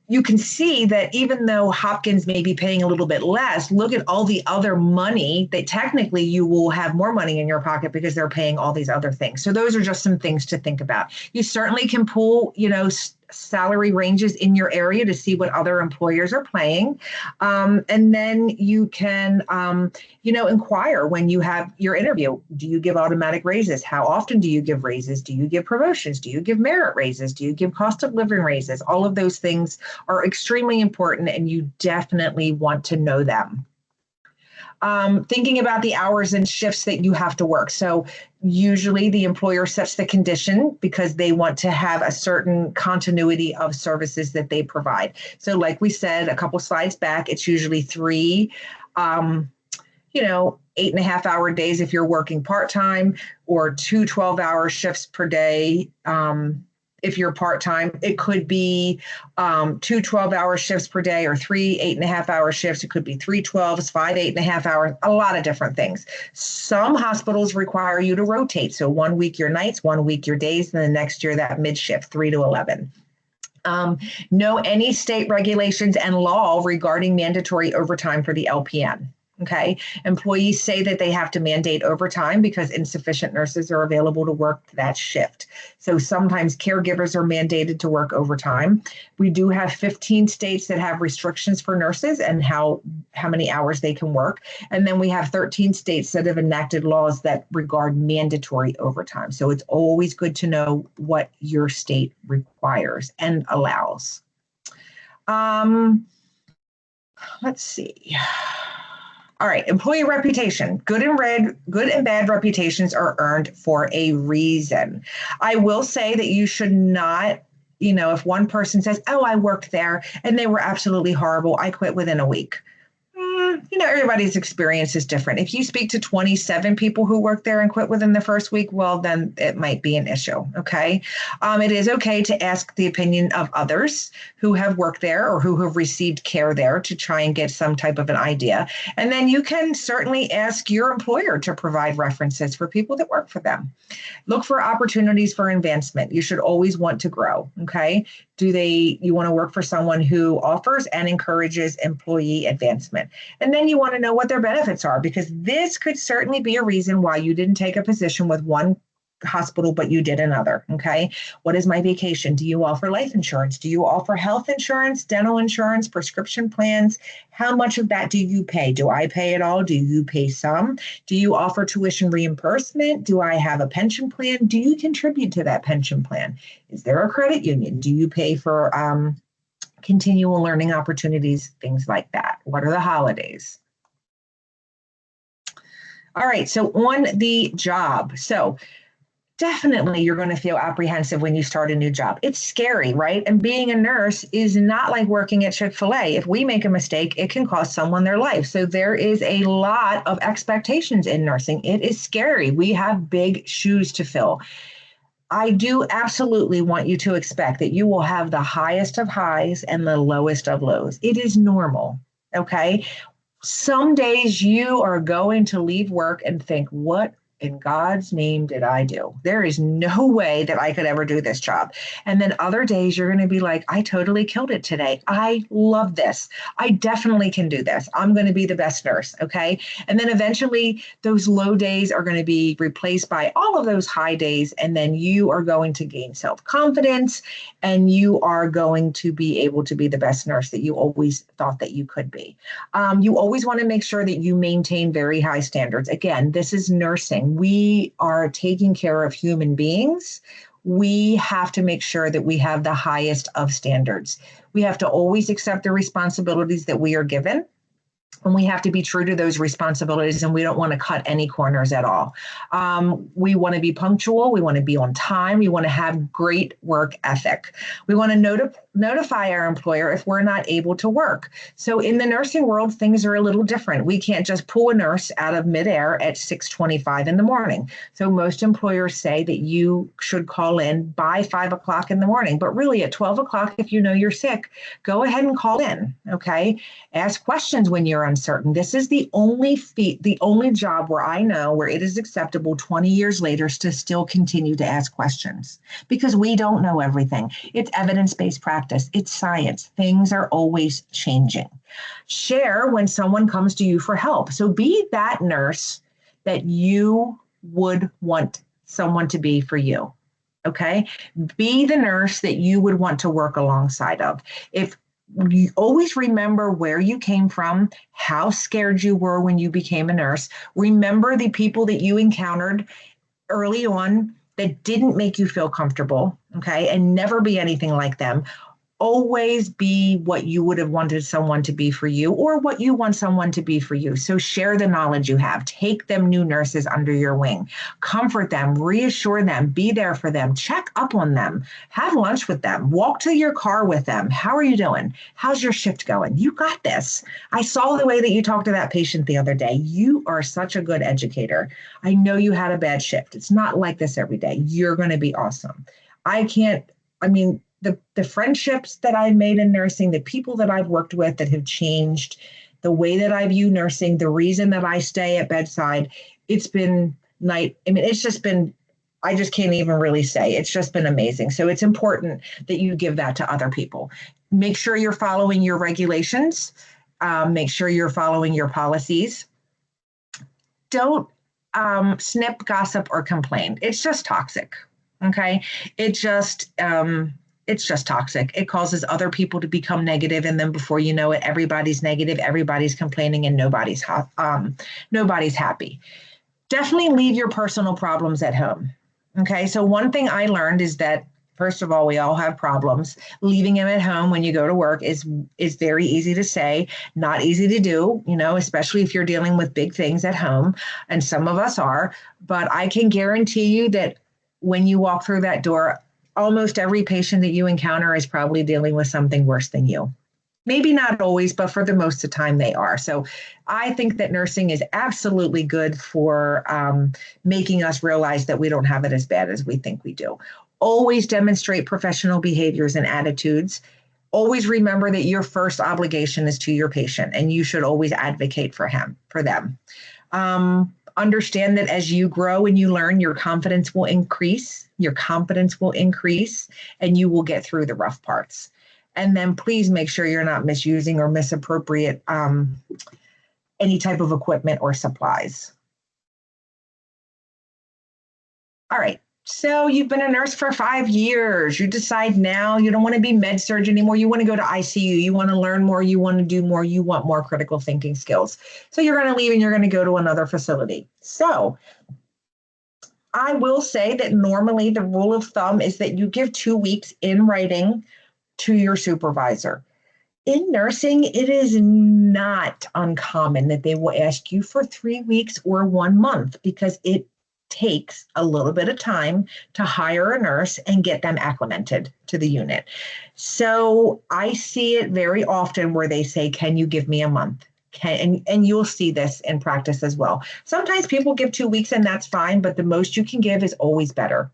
You can see that even though Hopkins may be paying a little bit less, look at all the other money that technically you will have more money in your pocket because they're paying all these other things. So those are just some things to think about. You certainly can pull, salary ranges in your area to see what other employers are paying. And then you can, inquire when you have your interview. Do you give automatic raises? How often do you give raises? Do you give promotions? Do you give merit raises? Do you give cost of living raises? All of those things are extremely important, and you definitely want to know them. Thinking about the hours and shifts that you have to work. So usually the employer sets the condition because they want to have a certain continuity of services that they provide. So like we said a couple slides back, it's usually 3, 8.5-hour days if you're working part-time, or 2 12-hour shifts per day. If you're part-time, it could be 2 12-hour shifts per day, or 3 8.5-hour shifts. It could be 3 12s, 5 8.5 hours, a lot of different things. Some hospitals require you to rotate. So 1 week your nights, 1 week your days, and the next year that mid shift, 3 to 11. Know any state regulations and law regarding mandatory overtime for the LPN. Okay. Employees say that they have to mandate overtime because insufficient nurses are available to work that shift. So sometimes caregivers are mandated to work overtime. We do have 15 states that have restrictions for nurses and how many hours they can work. And then we have 13 states that have enacted laws that regard mandatory overtime. So it's always good to know what your state requires and allows. Let's see. All right, employee reputation. Good and bad reputations are earned for a reason. I will say that you should not, if one person says, oh, I worked there and they were absolutely horrible, I quit within a week. Everybody's experience is different. If you speak to 27 people who work there and quit within the first week, well, then it might be an issue, okay? It is okay to ask the opinion of others who have worked there or who have received care there to try and get some type of an idea. And then you can certainly ask your employer to provide references for people that work for them. Look for opportunities for advancement. You should always want to grow, okay? You want to work for someone who offers and encourages employee advancement. And then you want to know what their benefits are, because this could certainly be a reason why you didn't take a position with one hospital, but you did another. Okay. What is my vacation? Do you offer life insurance? Do you offer health insurance, dental insurance, prescription plans? How much of that do you pay? Do I pay it all? Do you pay some? Do you offer tuition reimbursement? Do I have a pension plan? Do you contribute to that pension plan? Is there a credit union? Do you pay for continual learning opportunities, things like that? What are the holidays? All right. So on the job. So definitely you're going to feel apprehensive when you start a new job. It's scary, right? And being a nurse is not like working at Chick-fil-A. If we make a mistake, it can cost someone their life. So there is a lot of expectations in nursing. It is scary. We have big shoes to fill. I do absolutely want you to expect that you will have the highest of highs and the lowest of lows. It is normal, okay? Some days you are going to leave work and think, what in God's name did I do? There is no way that I could ever do this job. And then other days you're going to be like, I totally killed it today. I love this. I definitely can do this. I'm going to be the best nurse. Okay. And then eventually those low days are going to be replaced by all of those high days. And then you are going to gain self-confidence and you are going to be able to be the best nurse that you always thought that you could be. You always want to make sure that you maintain very high standards. Again, this is nursing. We are taking care of human beings. We have to make sure that we have the highest of standards. We have to always accept the responsibilities that we are given. And we have to be true to those responsibilities, and we don't want to cut any corners at all. We want to be punctual. We want to be on time. We want to have great work ethic. We want to notify our employer if we're not able to work. So in the nursing world, things are a little different. We can't just pull a nurse out of midair at 6:25 in the morning. So most employers say that you should call in by 5 o'clock in the morning. But really at 12 o'clock, if you know you're sick, go ahead and call in, okay? Ask questions when you're uncertain. This is the only job where I know where it is acceptable 20 years later to still continue to ask questions because we don't know everything. It's evidence-based practice. It's science. Things are always changing. Share when someone comes to you for help. So be that nurse that you would want someone to be for you. Okay? Be the nurse that you would want to work alongside of. If you always remember where you came from, how scared you were when you became a nurse. Remember the people that you encountered early on that didn't make you feel comfortable, okay? And never be anything like them. Always be what you would have wanted someone to be for you or what you want someone to be for you. So share the knowledge you have. Take them new nurses under your wing. Comfort them, reassure them, be there for them, check up on them, have lunch with them, walk to your car with them. How are you doing? How's your shift going? You got this. I saw the way that you talked to that patient the other day. You are such a good educator. I know you had a bad shift. It's not like this every day. You're going to be awesome. The friendships that I've made in nursing, the people that I've worked with that have changed the way that I view nursing, the reason that I stay at bedside, it's been I just can't even really say. It's just been amazing. So it's important that you give that to other people. Make sure you're following your regulations. Make sure you're following your policies. Don't snip, gossip, or complain. It's just toxic. Okay. It's just toxic. It causes other people to become negative, and then before you know it, everybody's negative, everybody's complaining, and nobody's happy. Definitely leave your personal problems at home. Okay, so one thing I learned is that, first of all, we all have problems. Leaving them at home when you go to work is very easy to say, not easy to do, especially if you're dealing with big things at home, and some of us are. But I can guarantee you that when you walk through that door, almost every patient that you encounter is probably dealing with something worse than you. Maybe not always, but for the most of the time they are. So I think that nursing is absolutely good for making us realize that we don't have it as bad as we think we do. Always demonstrate professional behaviors and attitudes. Always remember that your first obligation is to your patient, and you should always advocate for them. Understand that as you grow and you learn, your confidence will increase, and you will get through the rough parts. And then please make sure you're not misusing or misappropriate any type of equipment or supplies. All right. So you've been a nurse for 5 years. You decide now you don't want to be med surg anymore. You want to go to ICU. You want to learn more. You want to do more. You want more critical thinking skills. So you're going to leave and you're going to go to another facility. So I will say that normally the rule of thumb is that you give 2 weeks in writing to your supervisor. In nursing, it is not uncommon that they will ask you for 3 weeks or 1 month because it takes a little bit of time to hire a nurse and get them acclimated to the unit. So I see it very often where they say, can you give me a month? And you'll see this in practice as well. Sometimes people give 2 weeks and that's fine, but the most you can give is always better.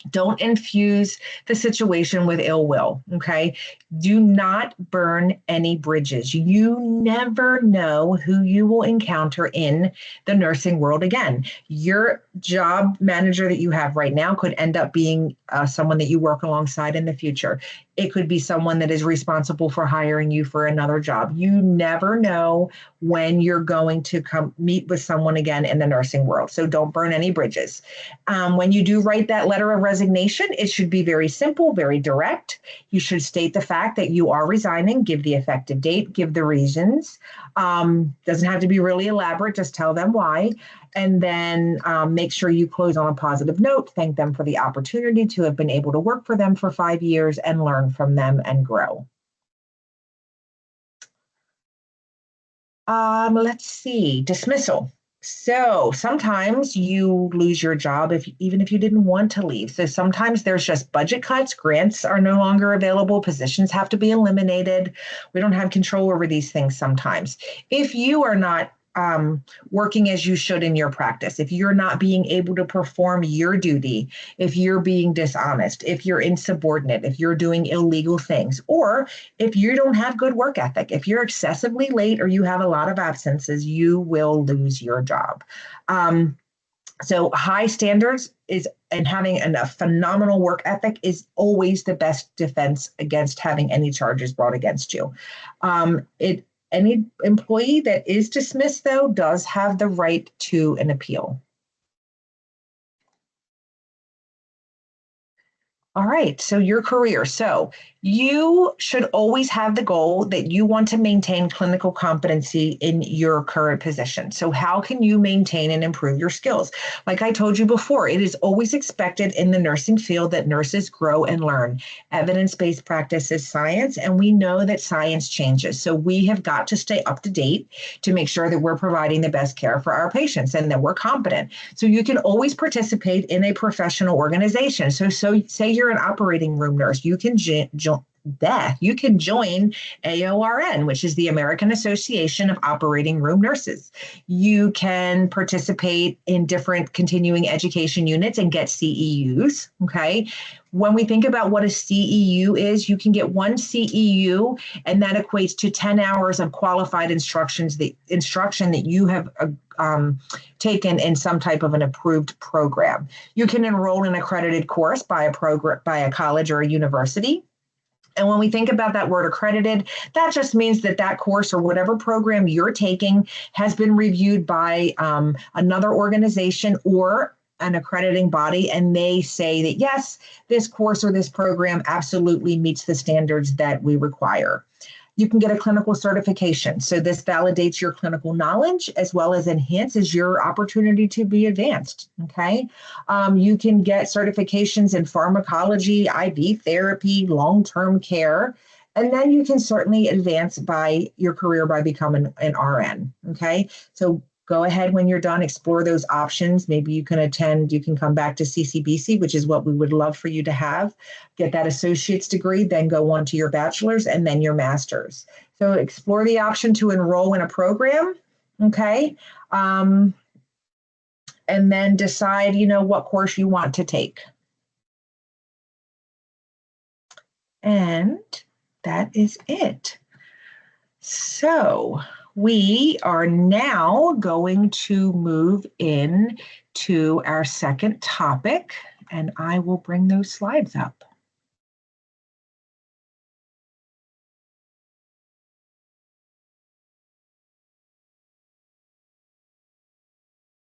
Don't infuse the situation with ill will, okay? Do not burn any bridges. You never know who you will encounter in the nursing world again. Your job manager that you have right now could end up being someone that you work alongside in the future. It could be someone that is responsible for hiring you for another job. You never know when you're going to come meet with someone again in the nursing world. So don't burn any bridges. When you do write that letter of resignation, it should be very simple, very direct. You should state the fact that you are resigning, give the effective date, give the reasons. Doesn't have to be really elaborate, just tell them why. And then make sure you close on a positive note. Thank them for the opportunity to have been able to work for them for 5 years and learn from them and grow. Let's see, dismissal. So sometimes you lose your job even if you didn't want to leave. So sometimes there's just budget cuts, grants are no longer available, positions have to be eliminated. We don't have control over these things sometimes. If you are not working as you should in your practice, if you're not being able to perform your duty, if you're being dishonest, if you're insubordinate, if you're doing illegal things, or if you don't have good work ethic, if you're excessively late or you have a lot of absences, you will lose your job. So high standards and having a phenomenal work ethic is always the best defense against having any charges brought against you. Any employee that is dismissed, though, does have the right to an appeal. All right, so your career. So you should always have the goal that you want to maintain clinical competency in your current position. So how can you maintain and improve your skills? Like I told you before, it is always expected in the nursing field that nurses grow and learn. Evidence-based practice is science, and we know that science changes. So we have got to stay up to date to make sure that we're providing the best care for our patients and that we're competent. So you can always participate in a professional organization. So say you're an operating room nurse, you can join AORN, which is the American Association of Operating Room Nurses. You can participate in different continuing education units and get CEUs, okay? When we think about what a CEU is, you can get one CEU, and that equates to 10 hours of qualified instruction that you have taken in some type of an approved program. You can enroll in an accredited course by a college or a university. And when we think about that word accredited, that just means that course or whatever program you're taking has been reviewed by another organization or an accrediting body, and they say that, yes, this course or this program absolutely meets the standards that we require. You can get a clinical certification. So this validates your clinical knowledge as well as enhances your opportunity to be advanced, okay? You can get certifications in pharmacology, IV therapy, long-term care, and then you can certainly advance your career by becoming an RN, okay? So go ahead when you're done, explore those options. Maybe you can come back to CCBC, which is what we would love for you to have. Get that associate's degree, then go on to your bachelor's and then your master's. So explore the option to enroll in a program, okay? And then decide, what course you want to take. And that is it. So we are now going to move in to our second topic, and I will bring those slides up.